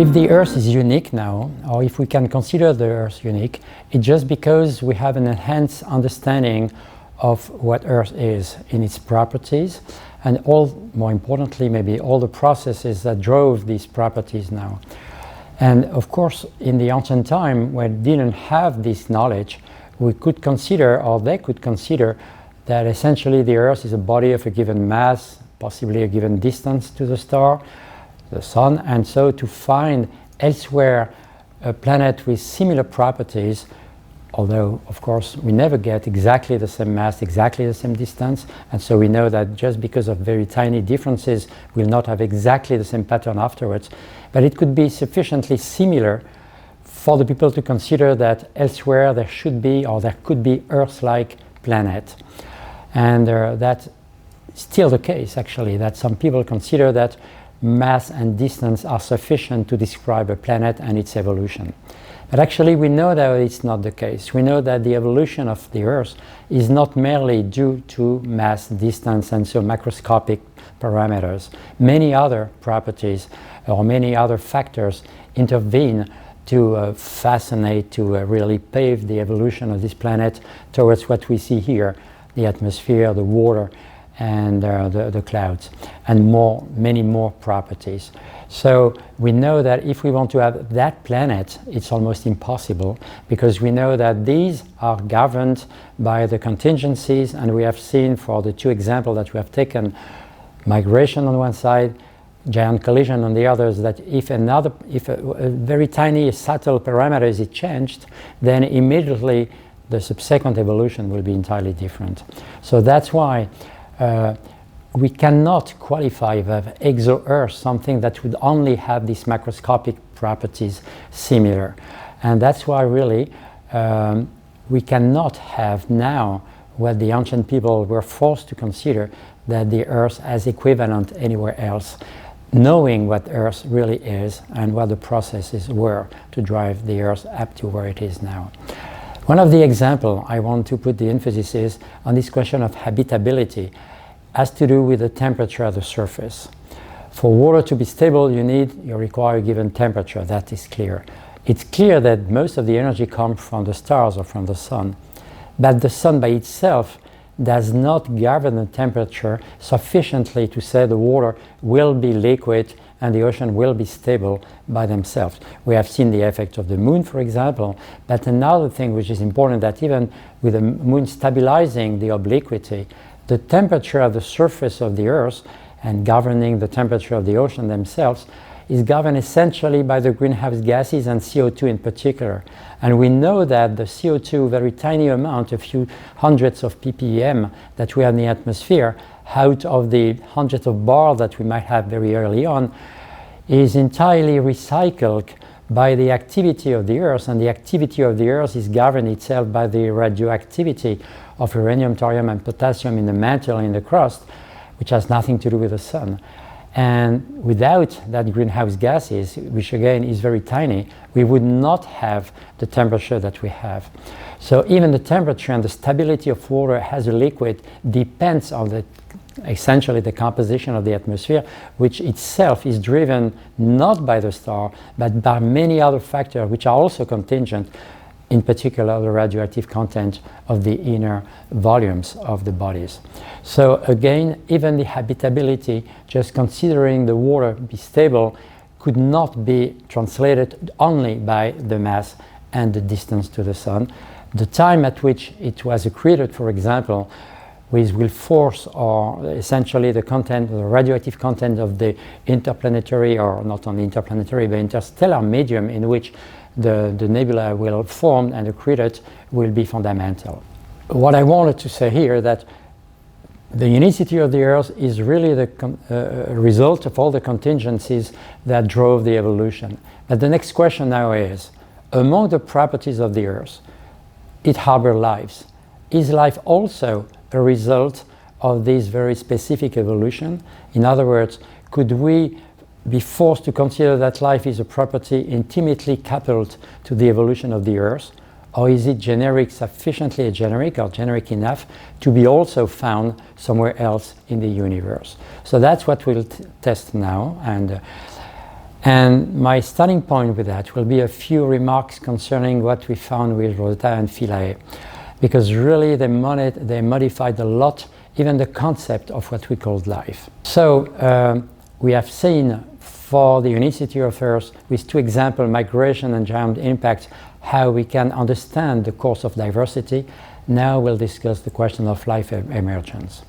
If the Earth is unique now, or if we can consider the Earth unique, it's just because we have an enhanced understanding of what Earth is in its properties, and more importantly, maybe all the processes that drove these properties now. And of course, in the ancient time, when we didn't have this knowledge, we could consider, or they could consider, that essentially the Earth is a body of a given mass, possibly a given distance to the star, the Sun, and so to find elsewhere a planet with similar properties, although of course we never get exactly the same mass, exactly the same distance, and so we know that just because of very tiny differences we'll not have exactly the same pattern afterwards, but it could be sufficiently similar for the people to consider that elsewhere there should be, or there could be, Earth-like planet. And that's still the case, actually, that some people consider that mass and distance are sufficient to describe a planet and its evolution. But actually we know that it's not the case. We know that the evolution of the Earth is not merely due to mass, distance, and so macroscopic parameters. Many other properties or many other factors intervene to fascinate, to really pave the evolution of this planet towards what we see here, the atmosphere, the water, and the clouds, and many more properties. So we know that if we want to have that planet, it's almost impossible, because we know that these are governed by the contingencies, and we have seen for the two examples that we have taken, migration on one side, giant collision on the others, that if a very tiny subtle parameter is changed, then immediately the subsequent evolution will be entirely different. So that's why we cannot qualify as exo-Earth something that would only have these macroscopic properties similar. And that's why really we cannot have now what the ancient people were forced to consider, that the Earth as equivalent anywhere else, knowing what Earth really is and what the processes were to drive the Earth up to where it is now. One of the examples I want to put the emphasis is on this question of habitability, has to do with the temperature of the surface. For water to be stable, you require a given temperature. That is clear. It's clear that most of the energy comes from the stars or from the sun, but the sun by itself does not govern the temperature sufficiently to say the water will be liquid and the ocean will be stable by themselves. We have seen the effect of the moon, for example, but another thing which is important, that even with the moon stabilizing the obliquity, the temperature of the surface of the Earth and governing the temperature of the ocean themselves is governed essentially by the greenhouse gases and CO2 in particular. And we know that the CO2, very tiny amount, a few hundreds of ppm that we have in the atmosphere, out of the hundreds of bars that we might have very early on, is entirely recycled by the activity of the Earth, and the activity of the Earth is governed itself by the radioactivity of uranium, thorium, and potassium in the mantle, in the crust, which has nothing to do with the sun. And without that greenhouse gases, which again is very tiny, we would not have the temperature that we have. So even the temperature and the stability of water as a liquid depends on essentially the composition of the atmosphere, which itself is driven not by the star, but by many other factors which are also contingent, in particular the radioactive content of the inner volumes of the bodies. So again, even the habitability, just considering the water be stable, could not be translated only by the mass and the distance to the sun. The time at which it was accreted, for example, will force, or essentially the content, the radioactive content of the interplanetary, or not only interplanetary, but interstellar medium in which the nebula will form and accreted, will be fundamental. What I wanted to say here, that the unicity of the Earth is really the result of all the contingencies that drove the evolution. But the next question now is, among the properties of the Earth, it harbors lives. Is life also a result of this very specific evolution? In other words, could we be forced to consider that life is a property intimately coupled to the evolution of the Earth? Or is it generic, sufficiently generic or generic enough to be also found somewhere else in the universe? So that's what we'll test now. And And my starting point with that will be a few remarks concerning what we found with Rosetta and Philae, because really they modified a lot, even the concept of what we called life. So we have seen for the unicity of Earth, with two examples, migration and giant impact, how we can understand the course of diversity. Now we'll discuss the question of life emergence.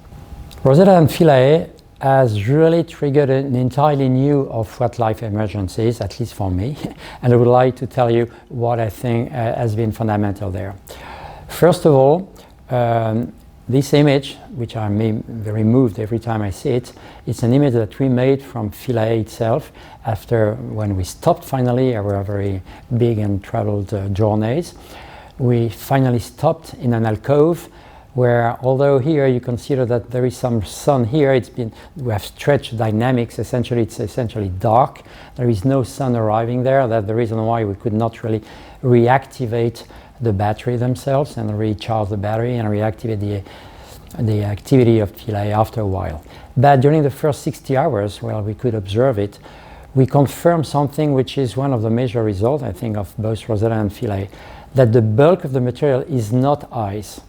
Rosetta and Philae has really triggered an entirely new of what life emergence is, at least for me, and I would like to tell you what I think has been fundamental there. First of all, this image, which I'm very moved every time I see it, it's an image that we made from Philae itself after when we stopped finally our very big and traveled journeys. We finally stopped in an alcove where, although here you consider that there is some sun here, we have stretched dynamics, essentially it's essentially dark. There is no sun arriving there. That's the reason why we could not really reactivate the battery themselves and recharge the battery and reactivate the activity of Philae after a while. But during the first 60 hours, well, we could observe it. We confirmed something which is one of the major results, I think, of both Rosetta and Philae, that the bulk of the material is not ice.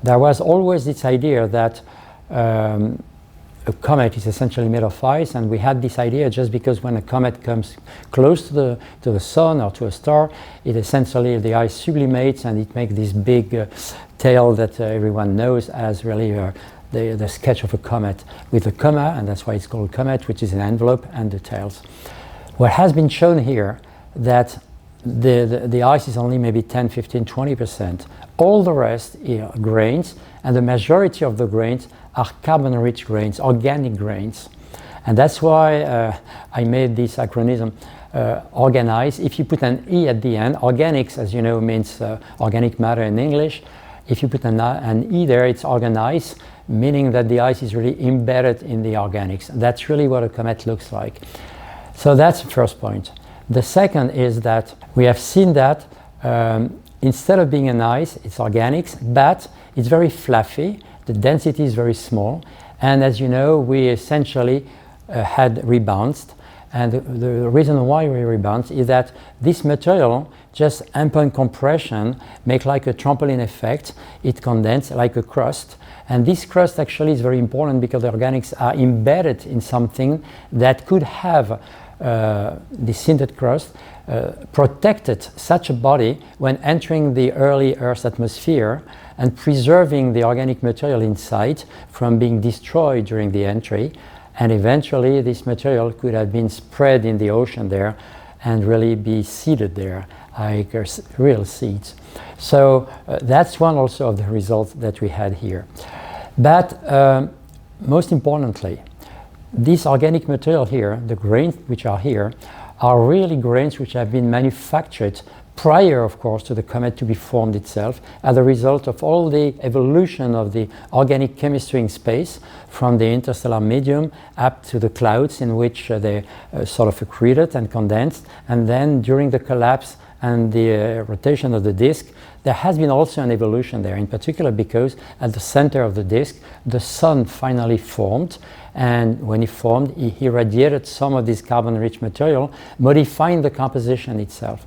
There was always this idea that a comet is essentially made of ice, and we had this idea just because when a comet comes close to the sun or to a star, it essentially, the ice sublimates and it makes this big tail that everyone knows as really the sketch of a comet with a coma, and that's why it's called comet, which is an envelope, and the tails. What has been shown here that the ice is only maybe 10, 15, 20%. All the rest are grains, and the majority of the grains are carbon-rich grains, organic grains. And that's why I made this acronym organize. If you put an E at the end, organics, as you know, means organic matter in English. If you put an E there, it's organize, meaning that the ice is really embedded in the organics. That's really what a comet looks like. So that's the first point. The second is that we have seen that instead of being an ice, it's organics, but it's very fluffy, the density is very small, and as you know, we essentially had rebounds. And the reason why we rebound is that this material, just upon compression, make like a trampoline effect. It condenses like a crust. And this crust actually is very important because the organics are embedded in something that could have the sintered crust protected such a body when entering the early Earth's atmosphere and preserving the organic material inside from being destroyed during the entry. And eventually this material could have been spread in the ocean there and really be seeded there like real seeds. So that's one also of the results that we had here. But most importantly, this organic material here, the grains which are here, are really grains which have been manufactured prior, of course, to the comet to be formed itself as a result of all the evolution of the organic chemistry in space from the interstellar medium up to the clouds in which they sort of accreted and condensed. And then during the collapse and the rotation of the disk, there has been also an evolution there, in particular because at the center of the disk, the sun finally formed. And when it formed, it irradiated some of this carbon-rich material, modifying the composition itself.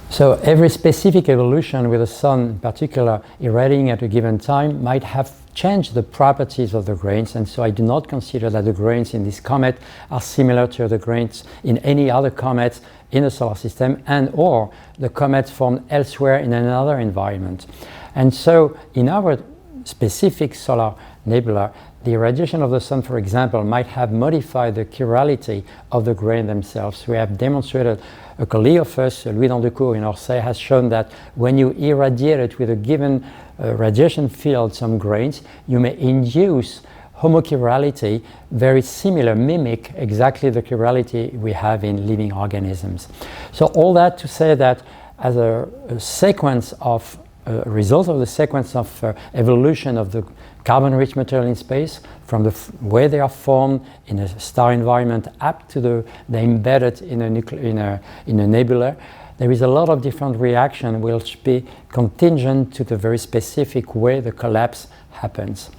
So every specific evolution with the sun in particular irradiating at a given time might have changed the properties of the grains, and so I do not consider that the grains in this comet are similar to the grains in any other comets in the solar system and or the comets formed elsewhere in another environment. And so in our specific solar nebula, the irradiation of the sun, for example, might have modified the chirality of the grain themselves. We have demonstrated, a colleague of us, Louis Dandecourt in Orsay, has shown that when you irradiate it with a given radiation field, some grains, you may induce homochirality, very similar, mimic exactly the chirality we have in living organisms. So all that to say that as a sequence of result of the sequence of evolution of the carbon-rich material in space, from the way they are formed in a star environment up to they're embedded in a nebula, there is a lot of different reaction which be contingent to the very specific way the collapse happens.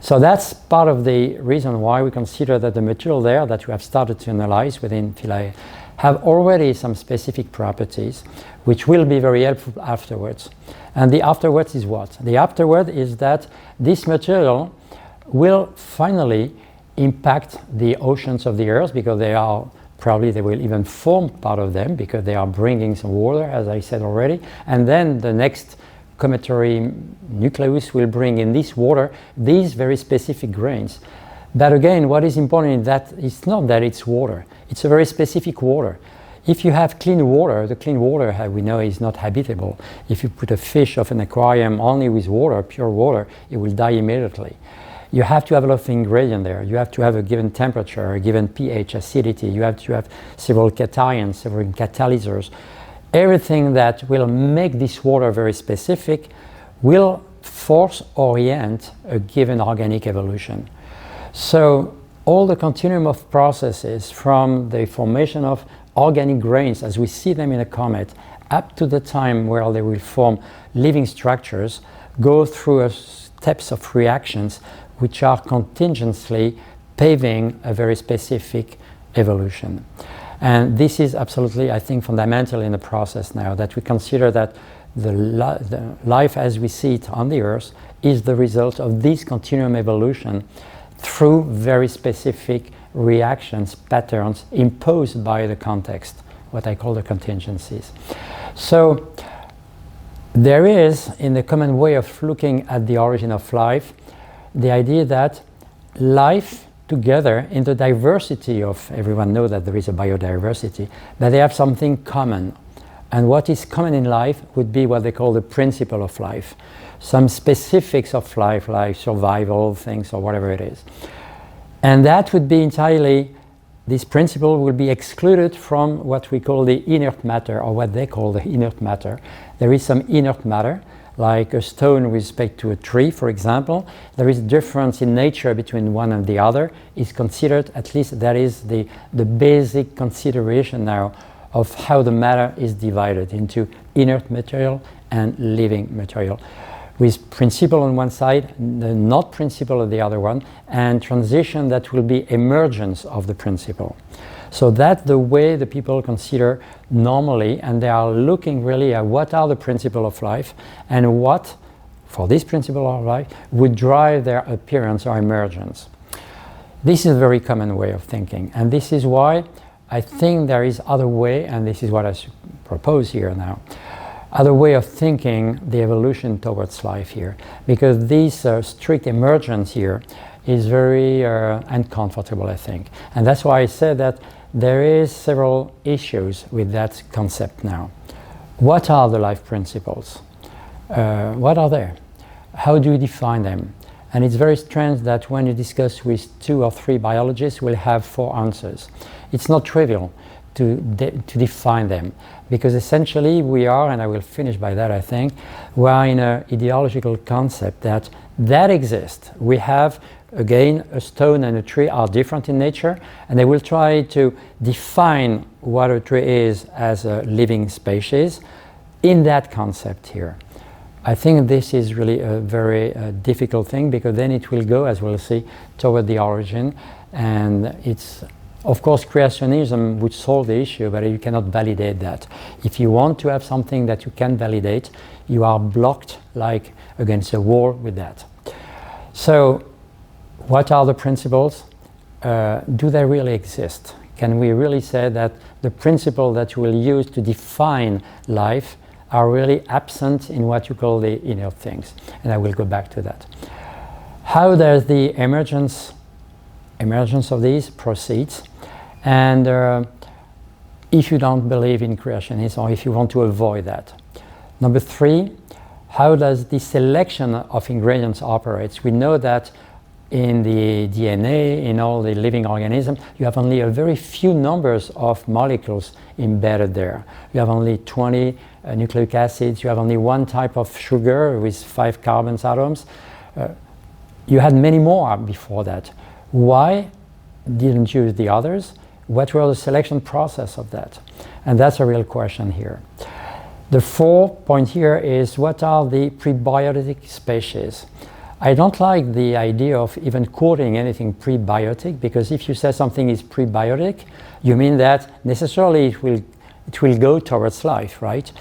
So that's part of the reason why we consider that the material there that we have started to analyze within Philae have already some specific properties which will be very helpful afterwards. And the afterwards is what? The afterward is that this material will finally impact the oceans of the Earth, because they will even form part of them, because they are bringing some water, as I said already. And then the next cometary nucleus will bring in this water these very specific grains. But again, what is important is that it's not that it's water, it's a very specific water. If you have clean water, the clean water, how we know, is not habitable. If you put a fish of an aquarium only with water, pure water, it will die immediately. You have to have a lot of ingredient there. You have to have a given temperature, a given pH, acidity. You have to have several cations, several catalyzers. Everything that will make this water very specific will force orient a given organic evolution. So all the continuum of processes, from the formation of organic grains as we see them in a comet up to the time where they will form living structures, go through steps of reactions which are contingently paving a very specific evolution. And this is absolutely, I think, fundamental in the process now, that we consider that the life as we see it on the Earth is the result of this continuum evolution through very specific reactions, patterns imposed by the context, what I call the contingencies. So there is, in the common way of looking at the origin of life, the idea that life together in the diversity of, everyone knows that there is a biodiversity, but they have something common. And what is common in life would be what they call the principle of life. Some specifics of life, like survival things or whatever it is. And that would be entirely, this principle will be excluded from what we call the inert matter, or what they call the inert matter. There is some inert matter, like a stone with respect to a tree, for example. There is a difference in nature between one and the other. Is considered, at least that is the basic consideration now of how the matter is divided into inert material and living material, with principle on one side, the not principle on the other one, and transition that will be emergence of the principle. So that's the way the people consider normally, and they are looking really at what are the principles of life, and what, for this principle of life, would drive their appearance or emergence. This is a very common way of thinking, and this is why I think there is other way, and this is what I propose here now, other way of thinking the evolution towards life here, because this strict emergence here is very uncomfortable, I think. And that's why I said that there is several issues with that concept now. What are the life principles? What are they? How do you define them? And it's very strange that when you discuss with 2 or 3 biologists, we'll have 4 answers. It's not trivial to define them, because essentially we are, and I will finish by that, I think, we are in an ideological concept that exists. We have, again, a stone and a tree are different in nature, and they will try to define what a tree is as a living species in that concept here. I think this is really a very difficult thing, because then it will go, as we'll see, toward the origin, and it's, of course, creationism would solve the issue, but you cannot validate that. If you want to have something that you can validate, you are blocked like against a wall with that. So what are the principles? Do they really exist? Can we really say that the principle that you will use to define life are really absent in what you call the inert things? And I will go back to that. How does the emergence of these proceeds? And if you don't believe in creationism, or if you want to avoid that. Number 3, how does the selection of ingredients operates? We know that in the DNA, in all the living organisms, you have only a very few numbers of molecules embedded there. You have only 20 nucleic acids, you have only 1 type of sugar with 5 carbon atoms. You had many more before that. Why didn't you use the others? What were the selection process of that? And that's a real question here. The 4th point here is, what are the prebiotic species? I don't like the idea of even quoting anything prebiotic, because if you say something is prebiotic, you mean that necessarily it will go towards life, right?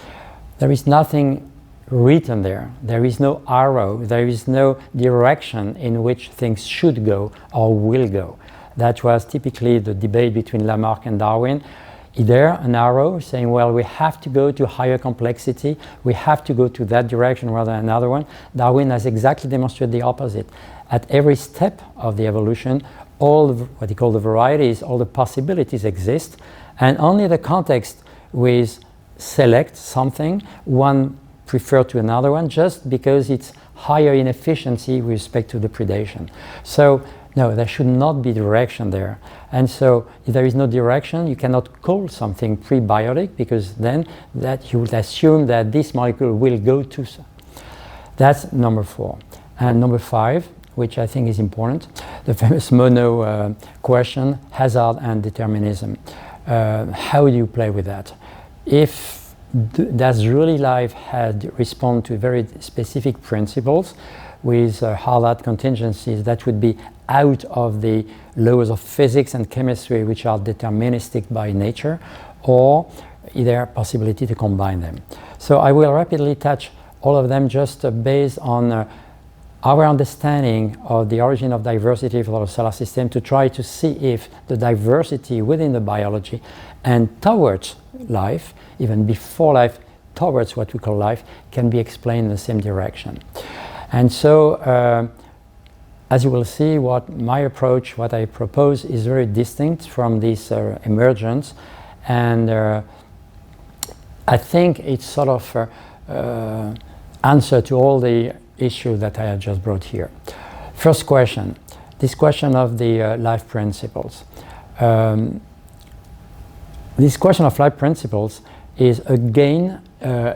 There is nothing written there. There is no arrow. There is no direction in which things should go or will go. That was typically the debate between Lamarck and Darwin. Either an arrow saying, well, we have to go to higher complexity, we have to go to that direction rather than another one. Darwin has exactly demonstrated the opposite. At every step of the evolution, all what he called the varieties, all the possibilities exist, and only the context with select something, one prefer to another one, just because it's higher in efficiency with respect to the predation. So no, there should not be direction there. And so if there is no direction, you cannot call something prebiotic, because then that you would assume that this molecule will go to. That's number 4. And number 5, which I think is important, the famous mono question, hazard and determinism. How do you play with that? If does really life had respond to very specific principles with Harvard contingencies that would be out of the laws of physics and chemistry, which are deterministic by nature, or is there a possibility to combine them? So I will rapidly touch all of them just based on our understanding of the origin of diversity for the solar system, to try to see if the diversity within the biology and towards life, even before life, towards what we call life, can be explained in the same direction. And so, as you will see, what my approach, what I propose, is very distinct from this emergence, and I think it's sort of answer to all the issues that I have just brought here. First question, this question of the life principles. This question of life principles is again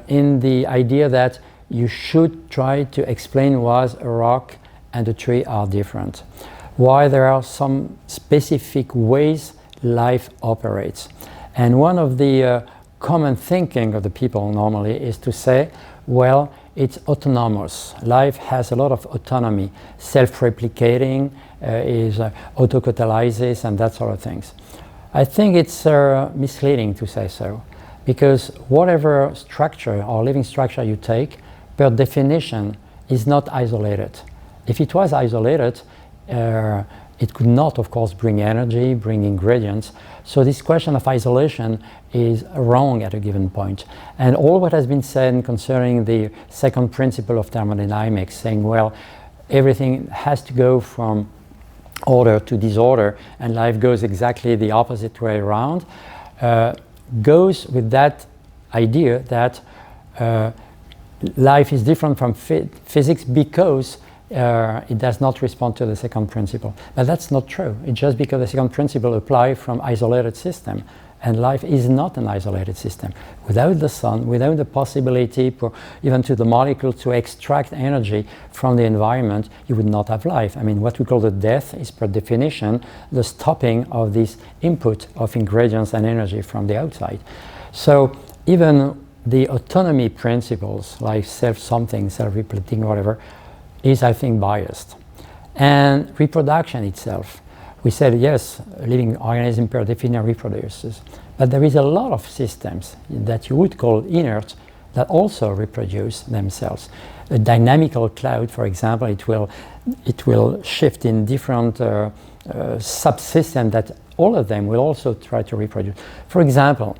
in the idea that you should try to explain why a rock and a tree are different, why there are some specific ways life operates. And one of the common thinking of the people normally is to say, well, it's autonomous. Life has a lot of autonomy, self-replicating, is autocatalysis and that sort of things. I think it's misleading to say so, because whatever structure or living structure you take, per definition, is not isolated. If it was isolated, it could not, of course, bring energy, bring ingredients. So this question of isolation is wrong at a given point. And all what has been said concerning the second principle of thermodynamics, saying, well, everything has to go from order to disorder, and life goes exactly the opposite way around, goes with that idea that life is different from physics because it does not respond to the second principle. But that's not true. It's just because the second principle applies from isolated system, and life is not an isolated system. Without the sun, without the possibility for even to the molecule to extract energy from the environment, you would not have life. I mean, what we call the death is per definition the stopping of this input of ingredients and energy from the outside. So even the autonomy principles, like self-something, self-replicating, whatever, is, I think, biased. And reproduction itself. We said, yes, a living organism per definition reproduces. But there is a lot of systems that you would call inert that also reproduce themselves. A dynamical cloud, for example, it will shift in different subsystems that all of them will also try to reproduce. For example,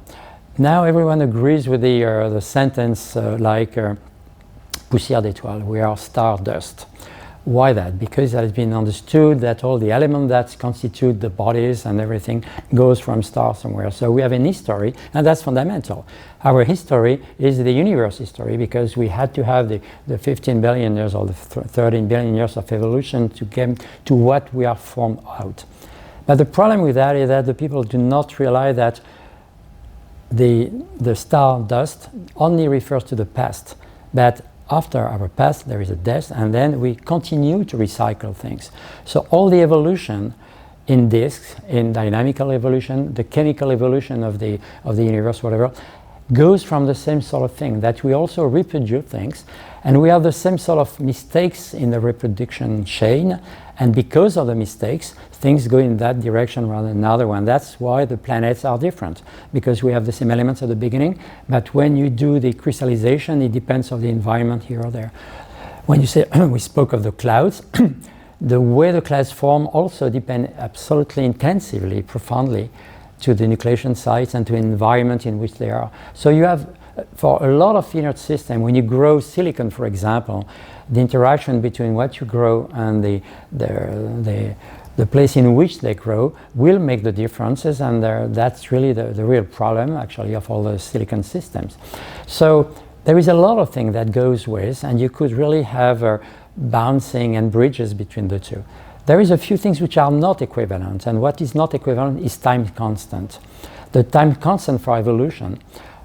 now everyone agrees with the sentence like poussière d'étoile, we are stardust. Why that? Because it has been understood that all the elements that constitute the bodies and everything goes from stars somewhere. So we have an history, and that's fundamental. Our history is the universe history, because we had to have the 15 billion years or the 13 billion years of evolution to get to what we are formed out. But the problem with that is that the people do not realize that the star dust only refers to the past. That after our past, there is a death, and then we continue to recycle things. So all the evolution in disks, in dynamical evolution, the chemical evolution of the universe, whatever, goes from the same sort of thing, that we also reproduce things, and we have the same sort of mistakes in the reproduction chain, and because of the mistakes, things go in that direction rather than another one. That's why the planets are different, because we have the same elements at the beginning, but when you do the crystallization, it depends on the environment here or there. When you say, we spoke of the clouds, the way the clouds form also depends absolutely intensively, profoundly, to the nucleation sites and to the environment in which they are. So you have, for a lot of inert systems, when you grow silicon, for example, the interaction between what you grow and the place in which they grow will make the differences, and that's really the real problem, actually, of all the silicon systems. So there is a lot of things that goes with, and you could really have bouncing and bridges between the two. There is a few things which are not equivalent, and what is not equivalent is time constant. The time constant for evolution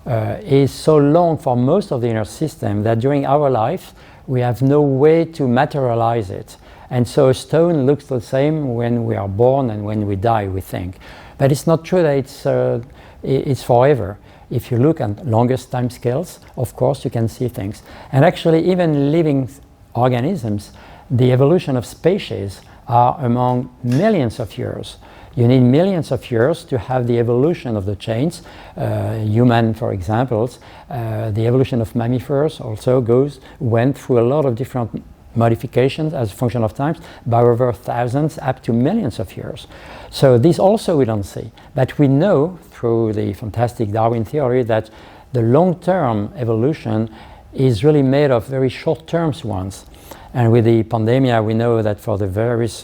is so long for most of the inner system that during our life we have no way to materialize it. And so a stone looks the same when we are born and when we die, we think. But it's not true that it's forever. If you look at longest time scales, of course you can see things. And actually even living organisms, the evolution of species are among millions of years. You need millions of years to have the evolution of the chains. Human, for example, the evolution of mammifers also went through a lot of different modifications as a function of time by over thousands up to millions of years. So this also we don't see. But we know through the fantastic Darwin theory that the long-term evolution is really made of very short-term ones. And with the pandemic, we know that for the various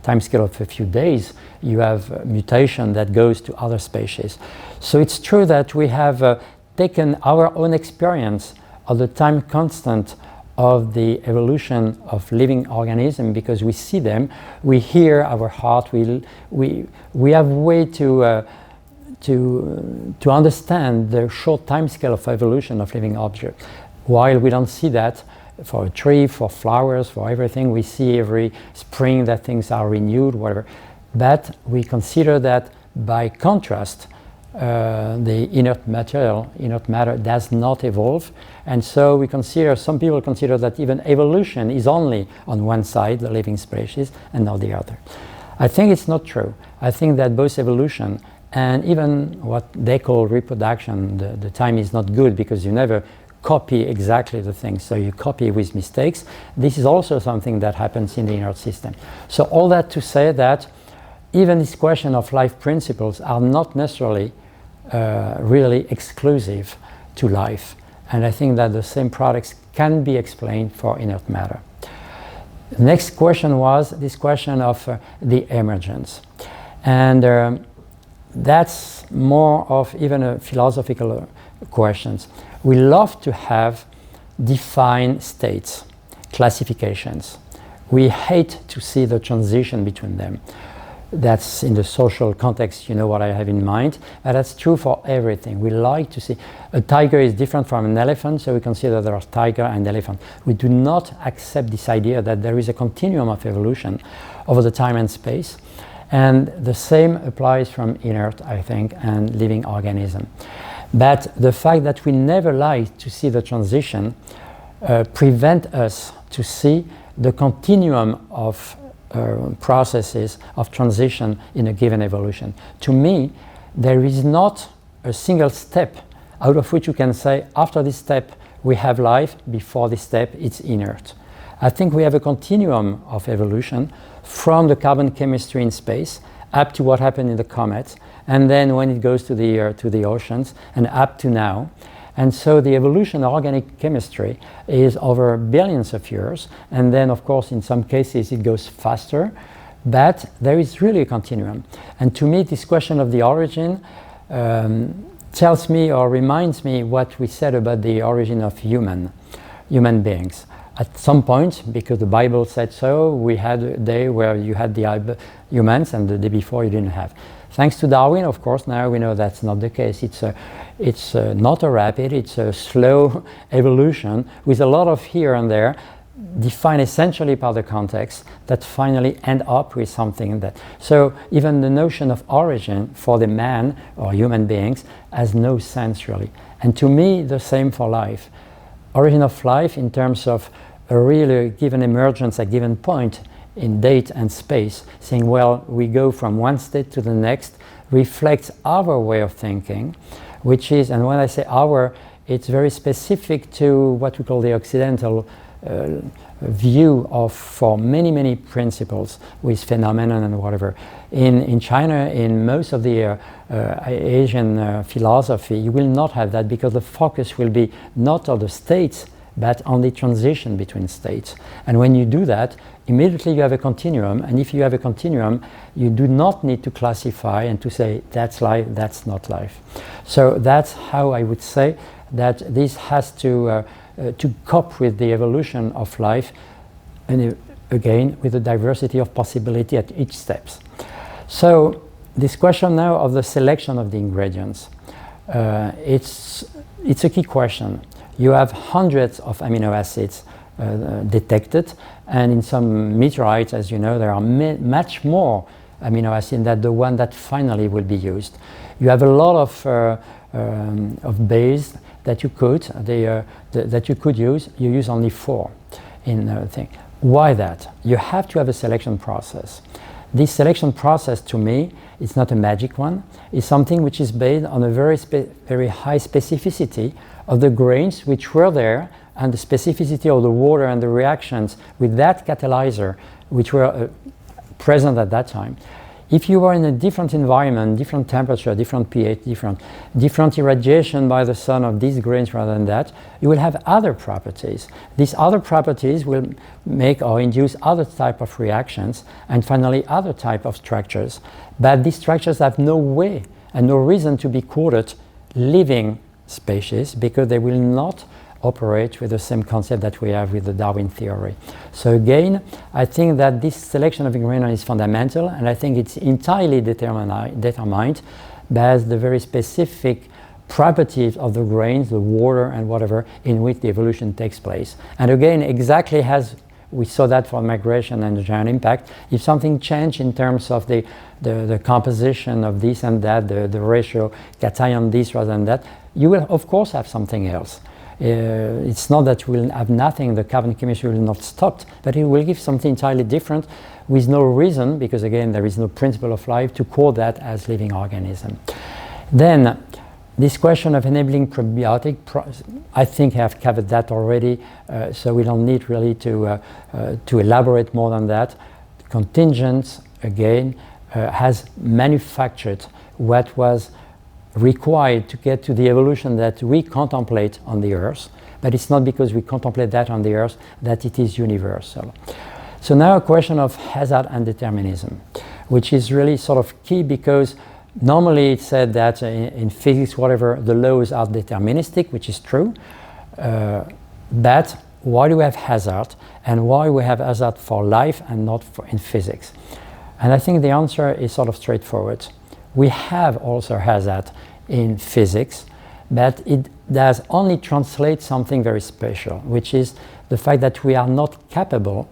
time scale of a few days, you have mutation that goes to other species. So it's true that we have taken our own experience of the time constant of the evolution of living organisms because we see them, we hear our heart, we have way to understand the short time scale of evolution of living objects. While we don't see that for a tree, for flowers, for everything, we see every spring that things are renewed, whatever. But we consider that by contrast, the inert matter does not evolve. And so we consider, some people consider that even evolution is only on one side, the living species, and not the other. I think it's not true. I think that both evolution and even what they call reproduction, the time is not good because you never copy exactly the thing, so you copy with mistakes. This is also something that happens in the inert system. So all that to say that even this question of life principles are not necessarily really exclusive to life. And I think that the same products can be explained for inert matter. The next question was this question of the emergence. And that's more of even a philosophical questions. We love to have defined states, classifications. We hate to see the transition between them. That's in the social context, you know what I have in mind, but that's true for everything. We like to see a tiger is different from an elephant, so we consider there are tiger and elephant. We do not accept this idea that there is a continuum of evolution over the time and space, and the same applies from inert, I think, and living organism. But the fact that we never like to see the transition prevent us to see the continuum of processes of transition in a given evolution. To me, there is not a single step out of which you can say, after this step we have life, before this step it's inert. I think we have a continuum of evolution from the carbon chemistry in space up to what happened in the comets, and then when it goes to the oceans, and up to now. And so the evolution of organic chemistry is over billions of years, and then of course in some cases it goes faster, but there is really a continuum. And to me this question of the origin tells me or reminds me what we said about the origin of human beings. At some point, because the Bible said so, we had a day where you had the humans and the day before you didn't have. Thanks to Darwin, of course, now we know that's not the case. It's not a rapid, it's a slow evolution with a lot of here and there, defined essentially by the context, that finally end up with something that... So even the notion of origin for the man or human beings has no sense really. And to me, the same for life. Origin of life in terms of a really given emergence at a given point in date and space, saying, well, we go from one state to the next, reflects our way of thinking, which is, and when I say our, it's very specific to what we call the Occidental view of, for many, many principles with phenomenon and whatever. In China, in most of the Asian philosophy, you will not have that, because the focus will be not on the states, but on the transition between states. And when you do that, immediately you have a continuum, and if you have a continuum, you do not need to classify and to say that's life, that's not life. So that's how I would say that this has to cope with the evolution of life, and again with the diversity of possibility at each steps. So this question now of the selection of the ingredients, it's a key question. You have hundreds of amino acids detected, and in some meteorites, as you know, there are much more amino acids than the one that finally will be used. You have a lot of base that you could that you could use. You use only 4 in the thing. Why that? You have to have a selection process. This selection process, to me, is not a magic one. It's something which is based on a very high specificity of the grains which were there, and the specificity of the water and the reactions with that catalyzer which were present at that time. If you were in a different environment, different temperature, different pH, different irradiation by the sun of these grains rather than that, you will have other properties. These other properties will make or induce other type of reactions, and finally other type of structures. But these structures have no way and no reason to be quoted living species, because they will not operate with the same concept that we have with the Darwin theory. So again, I think that this selection of ingredients is fundamental, and I think it's entirely determined by the very specific properties of the grains, the water and whatever, in which the evolution takes place. And again, exactly as we saw that for migration and the giant impact, if something changed in terms of the composition of this and that, the ratio cation this rather than that, you will of course have something else. It's not that we'll have nothing, the carbon chemistry will not stop, but it will give something entirely different with no reason, because again there is no principle of life to call that as living organism. Then this question of enabling probiotic, I think I have covered that already, so we don't need really to elaborate more than that. Contingents, again, has manufactured what was required to get to the evolution that we contemplate on the Earth, but it's not because we contemplate that on the Earth that it is universal. So now a question of hazard and determinism, which is really sort of key, because normally it's said that in physics, whatever, the laws are deterministic, which is true, but why do we have hazard, and why we have hazard for life and not in physics? And I think the answer is sort of straightforward. We have also hazard in physics, but it does only translate something very special, which is the fact that we are not capable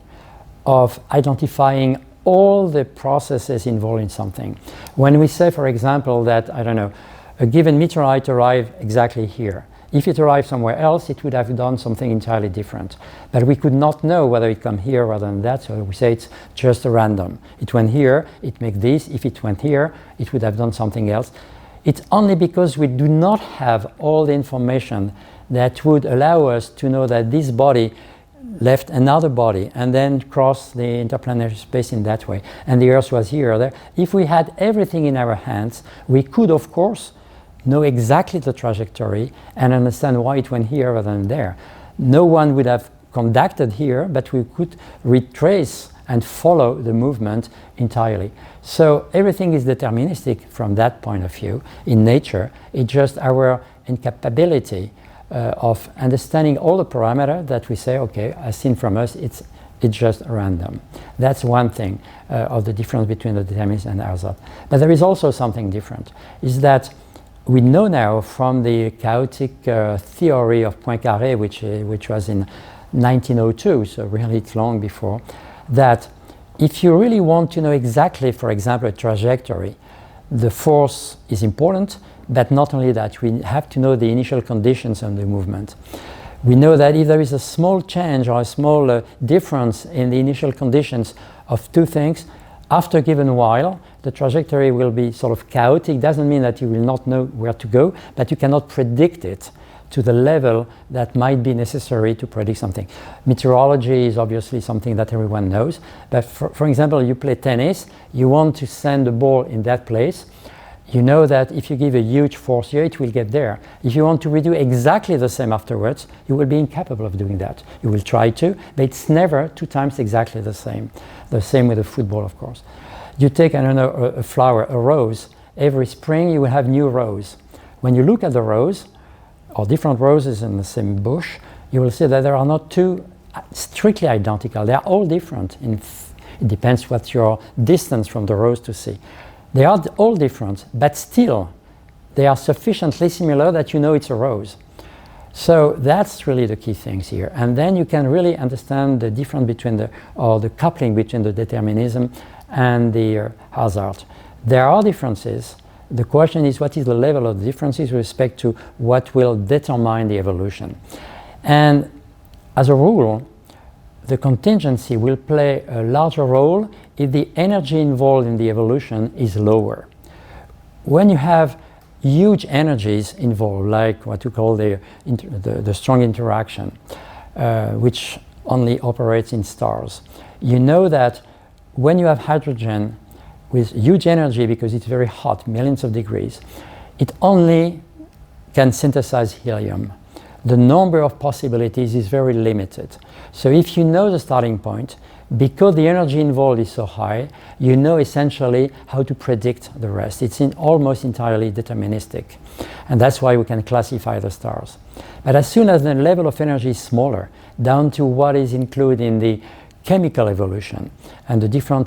of identifying all the processes involved in something. When we say, for example, that, I don't know, a given meteorite arrived exactly here. If it arrived somewhere else, it would have done something entirely different. But we could not know whether it come here rather than that, so we say it's just a random. It went here, it makes this. If it went here, it would have done something else. It's only because we do not have all the information that would allow us to know that this body left another body and then crossed the interplanetary space in that way, and the Earth was here or there. If we had everything in our hands, we could, of course, know exactly the trajectory and understand why it went here rather than there. No one would have conducted here, but we could retrace and follow the movement entirely. So everything is deterministic from that point of view in nature. It's just our incapability of understanding all the parameters that we say, okay, as seen from us, it's just random. That's one thing of the difference between the determinism and hazard. But there is also something different, is that we know now from the chaotic theory of Poincaré, which was in 1902, so really it's long before, that if you really want to know exactly, for example, a trajectory, the force is important, but not only that, we have to know the initial conditions of the movement. We know that if there is a small change or a small difference in the initial conditions of two things, after a given while, the trajectory will be sort of chaotic. Doesn't mean that you will not know where to go, but you cannot predict it to the level that might be necessary to predict something. Meteorology is obviously something that everyone knows, but for example, you play tennis, you want to send the ball in that place. You know that if you give a huge force here, it will get there. If you want to redo exactly the same afterwards, you will be incapable of doing that. You will try to, but it's never 2 times exactly the same. The same with a football, of course. You take, I don't know, a flower, a rose. Every spring you will have new rose. When you look at the rose, or different roses in the same bush, you will see that there are not two strictly identical. They are all different. It depends what your distance from the rose to see. They are all different, but still they are sufficiently similar that you know it's a rose. So that's really the key things here. And then you can really understand the difference between the coupling between the determinism and the hazard. There are differences. The question is, what is the level of differences with respect to what will determine the evolution? And as a rule, the contingency will play a larger role if the energy involved in the evolution is lower. When you have huge energies involved, like what you call the strong interaction, which only operates in stars, you know that when you have hydrogen with huge energy, because it's very hot, millions of degrees, it only can synthesize helium. The number of possibilities is very limited. So if you know the starting point, because the energy involved is so high, you know essentially how to predict the rest. It's almost entirely deterministic. And that's why we can classify the stars. But as soon as the level of energy is smaller, down to what is included in the chemical evolution and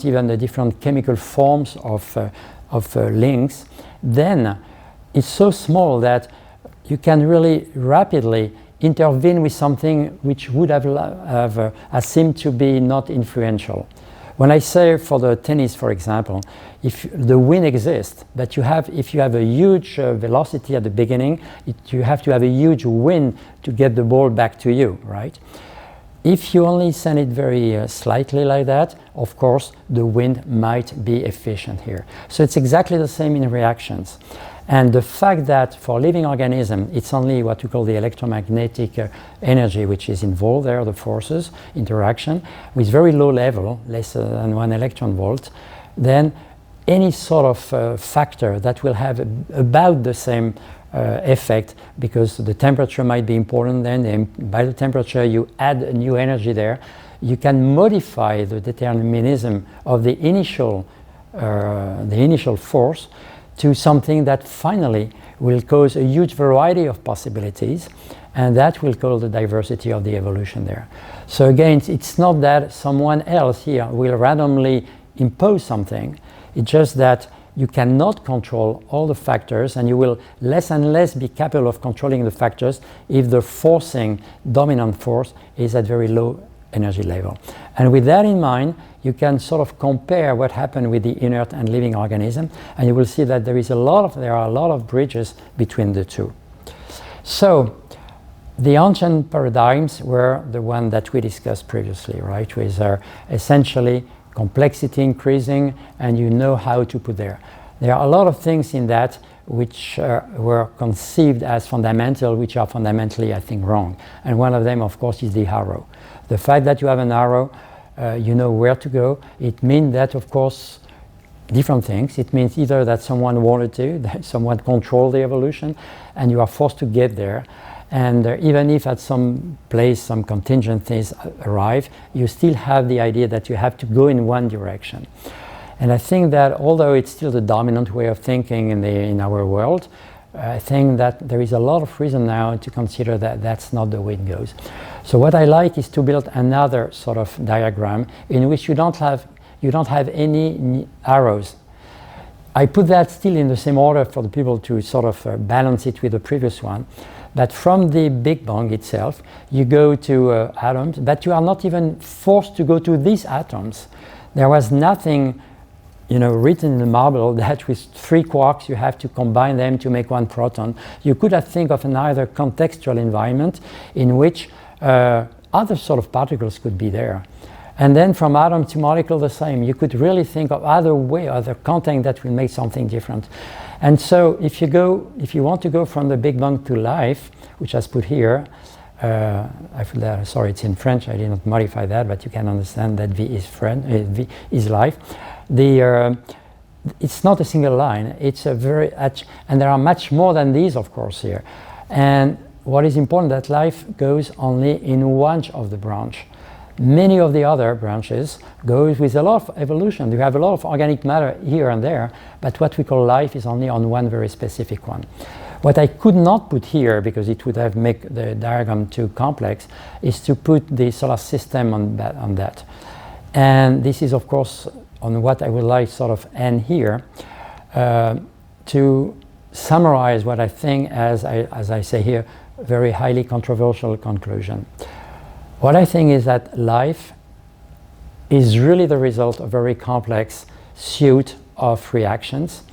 even the different chemical forms of links, then it's so small that you can really rapidly intervene with something which would have seemed to be not influential. When I say for the tennis, for example, if the wind exists, but if you have a huge velocity at the beginning, you have to have a huge wind to get the ball back to you, right? If you only send it very slightly like that, of course, the wind might be efficient here. So it's exactly the same in reactions. And the fact that for living organism, it's only what we call the electromagnetic energy which is involved there, the forces, interaction, with very low level, less than 1 electron volt, then any sort of factor that will have about the same effect, because the temperature might be important then, and by the temperature you add a new energy there, you can modify the determinism of the initial force to something that finally will cause a huge variety of possibilities, and that will cause the diversity of the evolution there. So again, it's not that someone else here will randomly impose something, it's just that you cannot control all the factors, and you will less and less be capable of controlling the factors if the forcing dominant force is at very low energy level. And with that in mind, you can sort of compare what happened with the inert and living organism, and you will see that there are a lot of bridges between the two. So the ancient paradigms were the one that we discussed previously, right, with essentially complexity increasing, and you know how to put there. There are a lot of things in that which were conceived as fundamental, which are fundamentally, I think, wrong. And one of them, of course, is the arrow. The fact that you have an arrow, you know where to go. It means that, of course, different things. It means either that someone wanted to, that someone controlled the evolution, and you are forced to get there. And even if at some place some contingencies arrive, you still have the idea that you have to go in one direction. And I think that although it's still the dominant way of thinking in our world, I think that there is a lot of reason now to consider that that's not the way it goes. So what I like is to build another sort of diagram in which you don't have any arrows. I put that still in the same order for the people to sort of balance it with the previous one. But from the Big Bang itself, you go to atoms, but you are not even forced to go to these atoms. There was nothing written in the marble that with 3 quarks you have to combine them to make 1 proton. You could have think of another contextual environment in which other sort of particles could be there. And then from atom to molecule the same. You could really think of other content that will make something different. And so if you want to go from the Big Bang to life, which is put here, I feel that, sorry, it's in French, I did not modify that, but you can understand that V is life. It's not a single line, it's a very, and there are much more than these, of course, here. And what is important that life goes only in one of the branch. Many of the other branches go with a lot of evolution. You have a lot of organic matter here and there, but what we call life is only on one very specific one. What I could not put here, because it would have made the diagram too complex, is to put the solar system on that. And this is, of course, on what I would like sort of end here, to summarize what I think, as I say here, very highly controversial conclusion. What I think is that life is really the result of a very complex suite of reactions,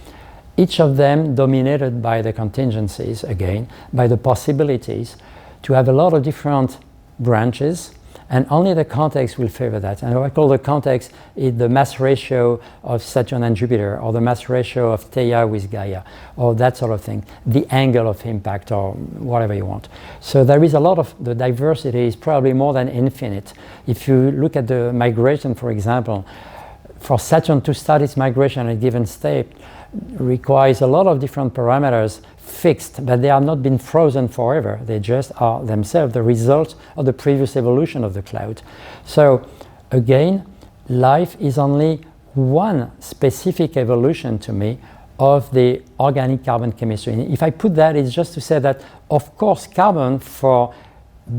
each of them dominated by the contingencies, again, by the possibilities to have a lot of different branches, and only the context will favor that. And what I call the context is the mass ratio of Saturn and Jupiter, or the mass ratio of Theia with Gaia, or that sort of thing, the angle of impact, or whatever you want. So there is a lot of, the diversity is probably more than infinite. If you look at the migration, for example, for Saturn to start its migration at a given state requires a lot of different parameters fixed, but they have not been frozen forever. They just are themselves the result of the previous evolution of the cloud. So again, life is only one specific evolution to me of the organic carbon chemistry. And if I put that, it's just to say that, of course, carbon, for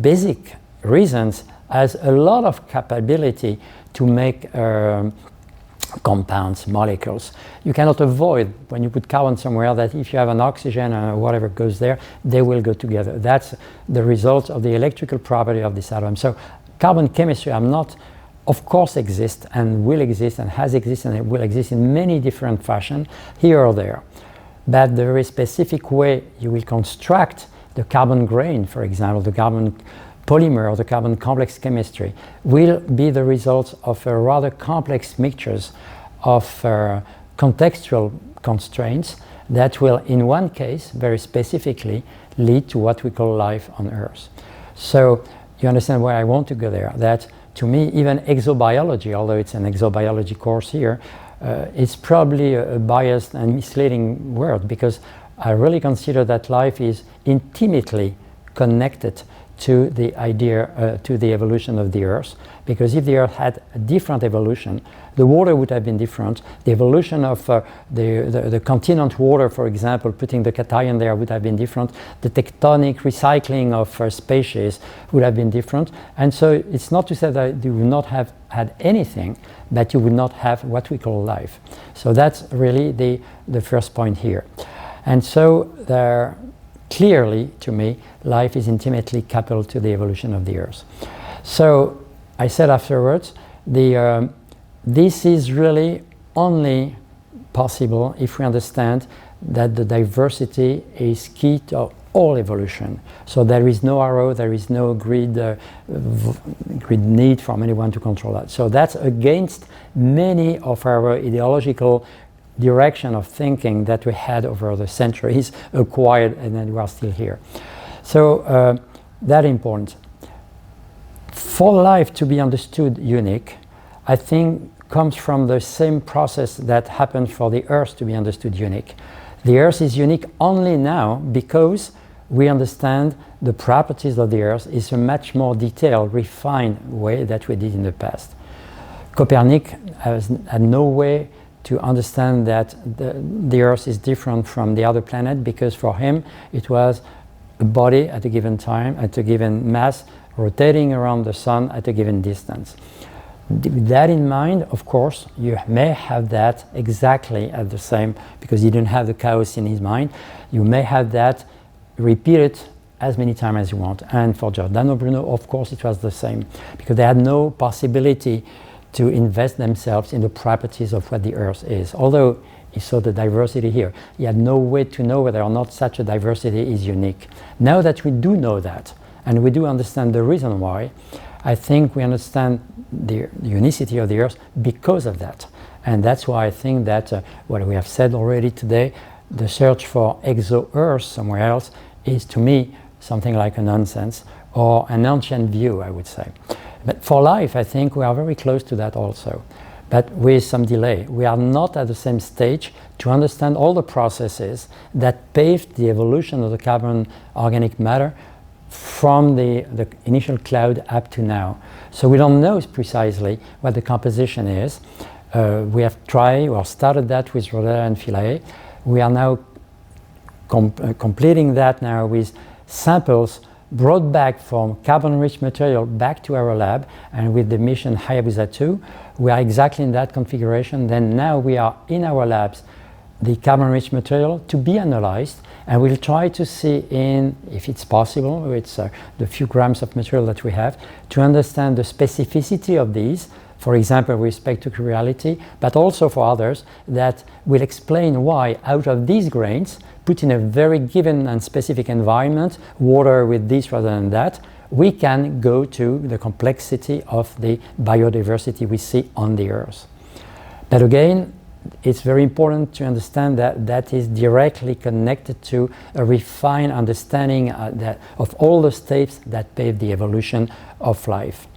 basic reasons, has a lot of capability to make compounds, molecules. You cannot avoid, when you put carbon somewhere, that if you have an oxygen or whatever goes there, they will go together. That's the result of the electrical property of this atom. So carbon chemistry, of course, exists and will exist and has existed and it will exist in many different fashions, here or there. But the very specific way you will construct the carbon grain, for example, the carbon polymer or the carbon complex chemistry, will be the result of a rather complex mixtures of contextual constraints that will, in one case, very specifically, lead to what we call life on Earth. So you understand where I want to go there, that to me, even exobiology, although it's an exobiology course here, it's probably a biased and misleading word, because I really consider that life is intimately connected to the idea, to the evolution of the Earth, because if the Earth had a different evolution, the water would have been different. The evolution of the continent water, for example, putting the cation there, would have been different. The tectonic recycling of species would have been different. And so it's not to say that you would not have had anything, but you would not have what we call life. So that's really the first point here. And so there, clearly, to me, life is intimately coupled to the evolution of the Earth. So I said afterwards, this is really only possible if we understand that the diversity is key to all evolution. So there is no arrow, there is no grid need from anyone to control that. So that's against many of our ideological direction of thinking that we had over the centuries, acquired, and then we are still here. So that important. For life to be understood unique, I think comes from the same process that happened for the Earth to be understood unique. The Earth is unique only now because we understand the properties of the Earth in a much more detailed, refined way that we did in the past. Copernicus had no way to understand that the Earth is different from the other planet, because for him it was a body at a given time, at a given mass, rotating around the sun at a given distance. With that in mind, of course, you may have that exactly at the same, because you didn't have the chaos in his mind, you may have that repeated as many times as you want. And for Giordano Bruno, of course, it was the same, because they had no possibility to invest themselves in the properties of what the Earth is. Although he saw the diversity here, he had no way to know whether or not such a diversity is unique. Now that we do know that, and we do understand the reason why, I think we understand the unicity of the Earth because of that. And that's why I think that what we have said already today, the search for exo-Earth somewhere else is, to me, something like a nonsense or an ancient view, I would say. But for life, I think we are very close to that also, but with some delay. We are not at the same stage to understand all the processes that paved the evolution of the carbon organic matter from the initial cloud up to now. So we don't know precisely what the composition is. We have tried or started that with Rodella and Philae. We are now completing that now with samples brought back from carbon-rich material back to our lab, and with the mission Hayabusa 2, we are exactly in that configuration. Then now we are in our labs the carbon-rich material to be analyzed, and we'll try to see if it's possible, with the few grams of material that we have, to understand the specificity of these, for example, with respect to reality, but also for others that will explain why out of these grains, put in a very given and specific environment, water with this rather than that, we can go to the complexity of the biodiversity we see on the Earth. But again, it's very important to understand that that is directly connected to a refined understanding of all the steps that pave the evolution of life.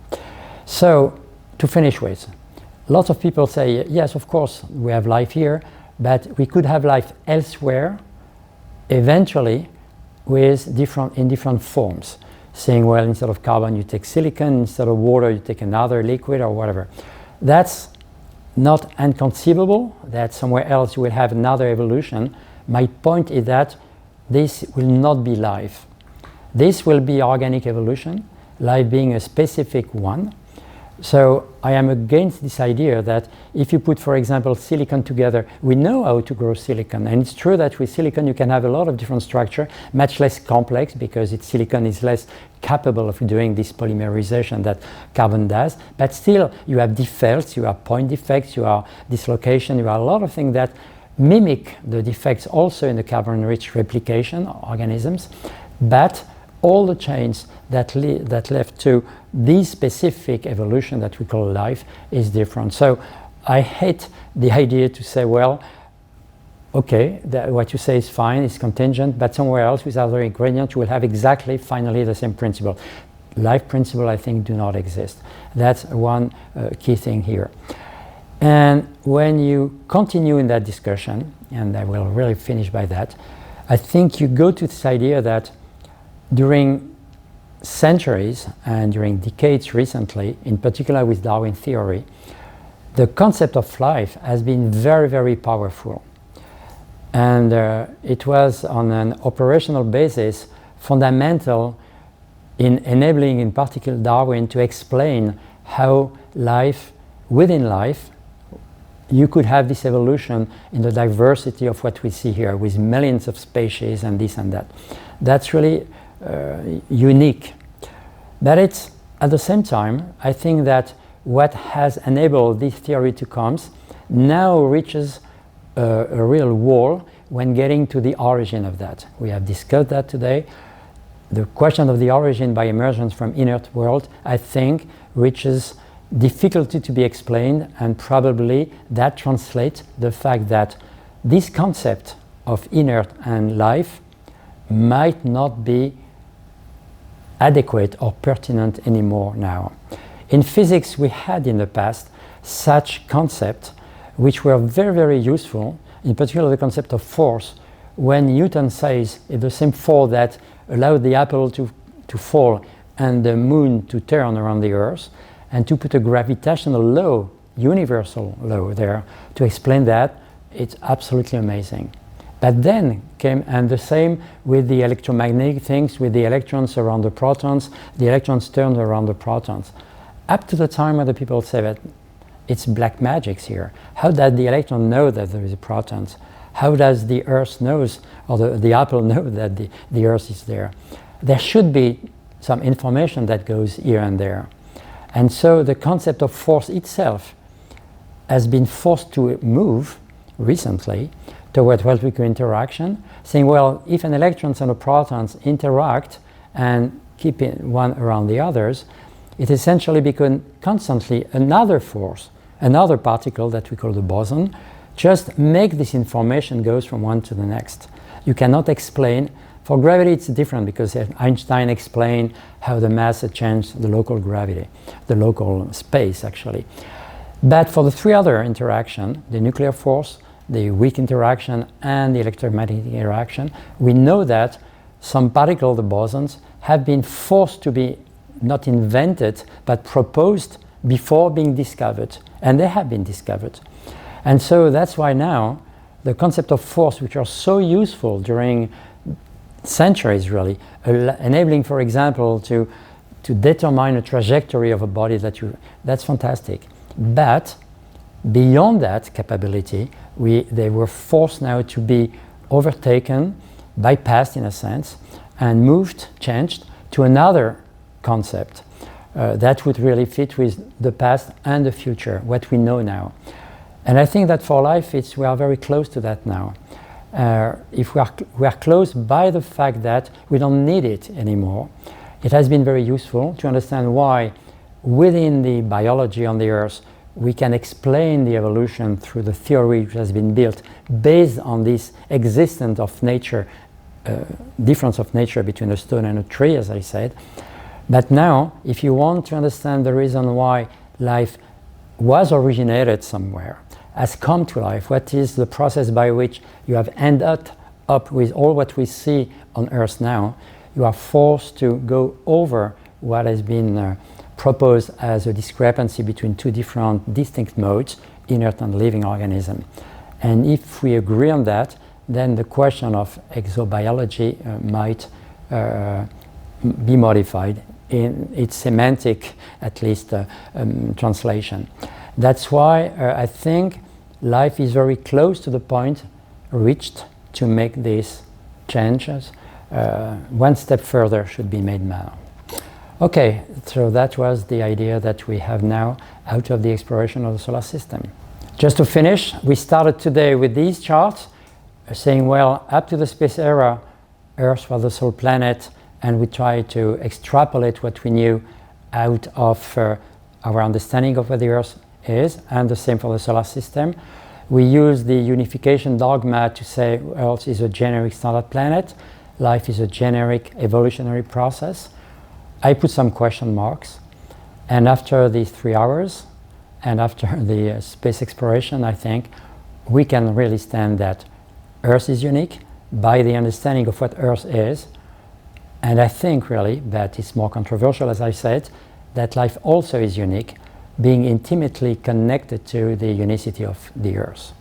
So, to finish with, lots of people say, yes, of course, we have life here, but we could have life elsewhere, eventually, in different forms. Saying, well, instead of carbon, you take silicon, instead of water, you take another liquid or whatever. That's not inconceivable, that somewhere else you will have another evolution. My point is that this will not be life. This will be organic evolution, life being a specific one. So I am against this idea that if you put, for example, silicon together, we know how to grow silicon. And it's true that with silicon you can have a lot of different structure, much less complex, because silicon is less capable of doing this polymerization that carbon does. But still, you have defects, you have point defects, you have dislocation, you have a lot of things that mimic the defects also in the carbon-rich replication organisms. But all the chains that left to this specific evolution that we call life is different. So I hate the idea to say, well, okay, what you say is fine, it's contingent, but somewhere else with other ingredients you will have exactly, finally, the same principle. Life principle, I think, do not exist. That's one key thing here. And when you continue in that discussion, and I will really finish by that, I think you go to this idea that during centuries and during decades recently, in particular with Darwin theory, the concept of life has been very, very powerful. And it was on an operational basis fundamental in enabling, in particular, Darwin to explain how life, within life, you could have this evolution in the diversity of what we see here with millions of species and this and that. That's really unique. But it's, at the same time, I think that what has enabled this theory to come now reaches a real wall when getting to the origin of that. We have discussed that today. The question of the origin by emergence from inert world, I think, reaches difficulty to be explained, and probably that translates the fact that this concept of inert and life might not be adequate or pertinent anymore now. In physics, we had in the past such concepts which were very, very useful, in particular the concept of force. When Newton says it's the same force that allowed the apple to fall and the moon to turn around the Earth, and to put a gravitational law, universal law there, to explain that, it's absolutely amazing. But then came, and the same with the electromagnetic things, with the electrons around the protons, the electrons turn around the protons. Up to the time when the people say that it's black magic here. How does the electron know that there is a protons? How does the Earth knows, or the apple know that the Earth is there? There should be some information that goes here and there. And so the concept of force itself has been forced to move recently toward what we call interaction, saying, well, if an electrons and a protons interact and keep one around the others, it essentially becomes constantly another force, another particle that we call the boson, just make this information goes from one to the next. You cannot explain. For gravity it's different because Einstein explained how the mass had changed the local gravity, the local space actually. But for the three other interactions, the nuclear force, the weak interaction and the electromagnetic interaction, we know that some particles, the bosons, have been forced to be not invented but proposed before being discovered, and they have been discovered. And so that's why now the concept of force, which are so useful during centuries really, enabling, for example, to determine a trajectory of a body, that's fantastic. But beyond that capability, they were forced now to be overtaken, bypassed in a sense, and changed to another concept that would really fit with the past and the future, what we know now. And I think that for life, we are very close to that now. If we are close by the fact that we don't need it anymore. It has been very useful to understand why within the biology on the Earth we can explain the evolution through the theory which has been built based on this existence of nature, difference of nature between a stone and a tree, as I said. But now, if you want to understand the reason why life was originated somewhere, has come to life, what is the process by which you have ended up with all what we see on Earth now, you are forced to go over what has been proposed as a discrepancy between two different distinct modes, inert and living organism. And if we agree on that, then the question of exobiology might be modified in its semantic, at least, translation. That's why I think life is very close to the point reached to make these changes. One step further should be made now. Okay, so that was the idea that we have now out of the exploration of the solar system. Just to finish, we started today with these charts saying, well, up to the space era, Earth was the sole planet, and we tried to extrapolate what we knew out of our understanding of what the Earth is, and the same for the solar system. We use the unification dogma to say Earth is a generic standard planet, life is a generic evolutionary process. I put some question marks, and after these 3 hours and after the space exploration, I think we can really stand that Earth is unique by the understanding of what Earth is. And I think really that it's more controversial, as I said, that life also is unique, being intimately connected to the unicity of the Earth.